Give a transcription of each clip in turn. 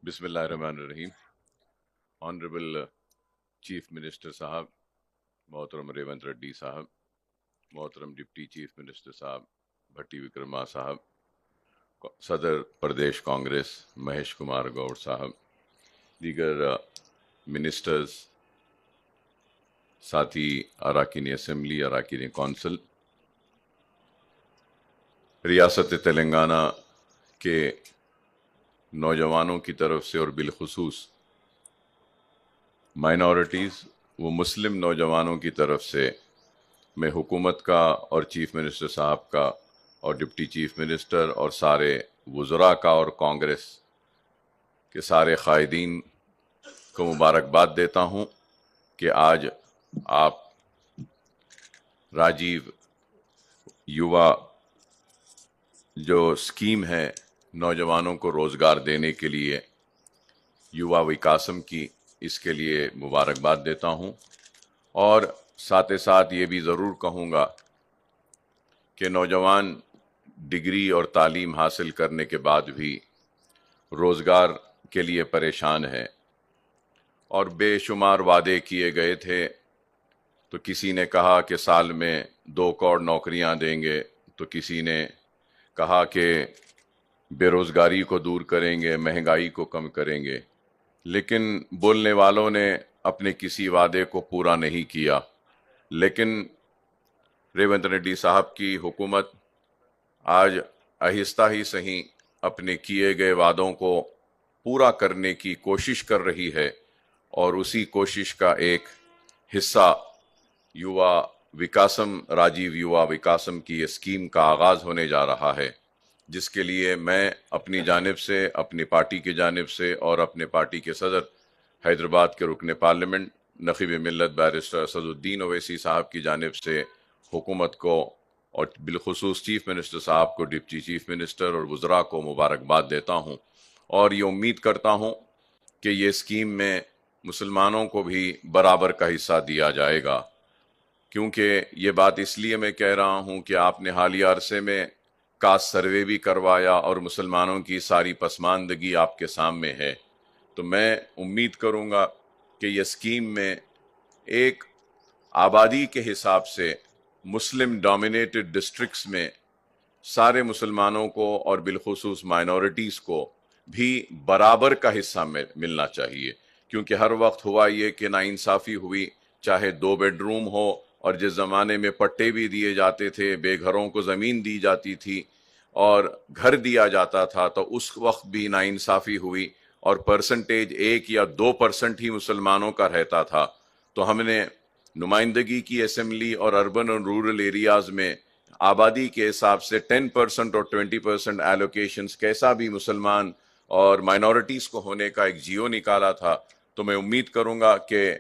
بسم اللہ الرحمن الرحیم۔ آنریبل چیف منسٹر صاحب، محترم ریونت ریڈی صاحب، محترم ڈپٹی چیف منسٹر صاحب بھٹی وکرما صاحب، صدر پردیش کانگریس مہیش کمار گوڑ صاحب، دیگر منسٹرز، ساتھی اراکین اسمبلی، اراکین کونسل، ریاست تلنگانہ کے نوجوانوں کی طرف سے اور بالخصوص مائنورٹیز و مسلم نوجوانوں کی طرف سے میں حکومت کا اور چیف منسٹر صاحب کا اور ڈپٹی چیف منسٹر اور سارے وزراء کا اور کانگریس کے سارے قائدین کو مبارکباد دیتا ہوں کہ آج آپ راجیو یووا جو اسکیم ہے نوجوانوں کو روزگار دینے کے لیے، یووا وکاسم کی، اس کے لیے مبارکباد دیتا ہوں، اور ساتھ ساتھ یہ بھی ضرور کہوں گا کہ نوجوان ڈگری اور تعلیم حاصل کرنے کے بعد بھی روزگار کے لیے پریشان ہے، اور بے شمار وعدے کیے گئے تھے۔ تو کسی نے کہا کہ سال میں 2 کروڑ نوکریاں دیں گے، تو کسی نے کہا کہ بے روزگاری کو دور کریں گے، مہنگائی کو کم کریں گے، لیکن بولنے والوں نے اپنے کسی وعدے کو پورا نہیں کیا۔ لیکن ریونت ریڈی صاحب کی حکومت آج آہستہ ہی صحیح اپنے کیے گئے وعدوں کو پورا کرنے کی کوشش کر رہی ہے، اور اسی کوشش کا ایک حصہ یووا وکاسم، راجیو یووا وکاسم کی اسکیم کا آغاز ہونے جا رہا ہے، جس کے لیے میں اپنی جانب سے، اپنی پارٹی کی جانب سے اور اپنے پارٹی کے صدر حیدرآباد کے رکن پارلیمنٹ نقیب ملت بیرسٹر اسد الدین اویسی صاحب کی جانب سے حکومت کو اور بالخصوص چیف منسٹر صاحب کو، ڈپٹی چیف منسٹر اور وزراء کو مبارکباد دیتا ہوں، اور یہ امید کرتا ہوں کہ یہ اسکیم میں مسلمانوں کو بھی برابر کا حصہ دیا جائے گا، کیونکہ یہ بات اس لیے میں کہہ رہا ہوں کہ آپ نے حالیہ عرصے میں کاسٹ سروے بھی کروایا اور مسلمانوں کی ساری پسماندگی آپ کے سامنے ہے۔ تو میں امید کروں گا کہ یہ اسکیم میں ایک آبادی کے حساب سے مسلم ڈومینیٹڈ ڈسٹرکٹس میں سارے مسلمانوں کو اور بالخصوص مائنورٹیز کو بھی برابر کا حصہ ملنا چاہیے، کیونکہ ہر وقت ہوا یہ کہ ناانصافی ہوئی، چاہے 2 بیڈ روم ہو، اور جس زمانے میں پٹے بھی دیے جاتے تھے، بے گھروں کو زمین دی جاتی تھی اور گھر دیا جاتا تھا، تو اس وقت بھی ناانصافی ہوئی اور پرسنٹیج 1 یا 2% ہی مسلمانوں کا رہتا تھا۔ تو ہم نے نمائندگی کی اسمبلی اور اربن اور رورل ایریاز میں آبادی کے حساب سے 10% اور 20% ایلوکیشنز کیسا بھی مسلمان اور مائنورٹیز کو ہونے کا ایک جیو نکالا تھا۔ تو میں امید کروں گا کہ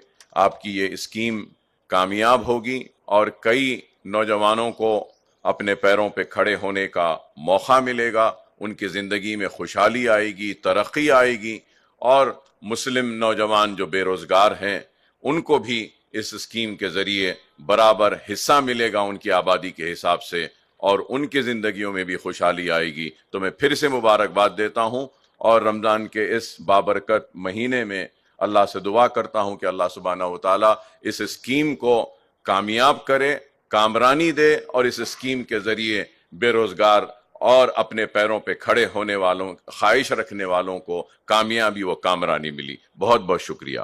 آپ کی یہ اسکیم کامیاب ہوگی اور کئی نوجوانوں کو اپنے پیروں پہ کھڑے ہونے کا موقع ملے گا، ان کی زندگی میں خوشحالی آئے گی، ترقی آئے گی، اور مسلم نوجوان جو بے روزگار ہیں ان کو بھی اس اسکیم کے ذریعے برابر حصہ ملے گا ان کی آبادی کے حساب سے، اور ان کی زندگیوں میں بھی خوشحالی آئے گی۔ تو میں پھر سے مبارکباد دیتا ہوں، اور رمضان کے اس بابرکت مہینے میں اللہ سے دعا کرتا ہوں کہ اللہ سبحانہ و تعالیٰ اس اسکیم کو کامیاب کرے، کامرانی دے، اور اس اسکیم کے ذریعے بے روزگار اور اپنے پیروں پہ کھڑے ہونے والوں، خواہش رکھنے والوں کو کامیابی و کامرانی ملی۔ بہت بہت شکریہ۔